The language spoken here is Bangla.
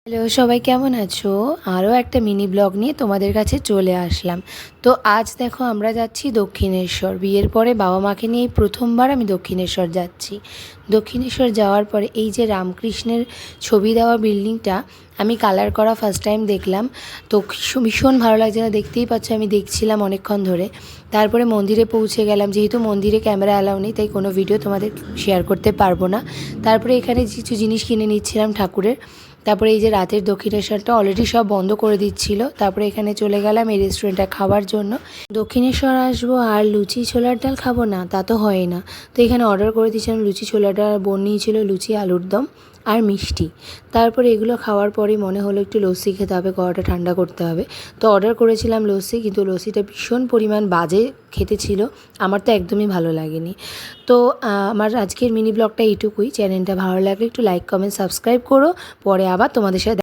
হ্যালো সবাই কেমন আছো? আরও একটা মিনি ব্লগ নিয়ে তোমাদের কাছে চলে আসলাম। তো আজ দেখো আমরা যাচ্ছি দক্ষিণেশ্বর। বিয়ের পরে বাবা মাকে নিয়ে এই প্রথমবার আমি দক্ষিণেশ্বর যাচ্ছি। দক্ষিণেশ্বর যাওয়ার পরে এই যে রামকৃষ্ণের ছবি দেওয়া বিল্ডিংটা আমি কালার করা ফার্স্ট টাইম দেখলাম। তো ভীষণ ভালো লাগছে, না দেখতেই পাচ্ছ আমি দেখছিলাম অনেকক্ষণ ধরে। তারপরে মন্দিরে পৌঁছে গেলাম, যেহেতু মন্দিরে ক্যামেরা অ্যালাউ নেই তাই কোনো ভিডিও তোমাদের শেয়ার করতে পারবো না। তারপরে এখানে কিছু জিনিস কিনে নিচ্ছিলাম ঠাকুরের। তারপরে এই যে রাতের দক্ষিণেশ্বরটা অলরেডি সব বন্ধ করে দিচ্ছিল। তারপরে এখানে চলে গেলাম এই রেস্টুরেন্টটা খাওয়ার জন্য। দক্ষিণেশ্বর আসবো আর লুচি ছোলার ডাল খাবো না তা তো হয় না। তো এখানে অর্ডার করে দিয়েছিলাম লুচি ছোলার ডাল, বোন নিয়েছিল লুচি আলুর দম আর মিষ্টি। তারপরে এগুলো খাওয়ার পরেই মনে হলো একটু লস্যি খেতে হবে, গলাটা ঠান্ডা করতে হবে। তো অর্ডার করেছিলাম লস্যি, কিন্তু লস্যিটা ভীষণ পরিমাণ বাজে খেতে ছিল, আমার তো একদমই ভালো লাগেনি। তো আমার আজকের মিনি ব্লগটা এইটুকুই। চ্যানেলটা ভালো লাগলে একটু লাইক কমেন্ট সাবস্ক্রাইব করো। পরে আবার তোমাদের সাথে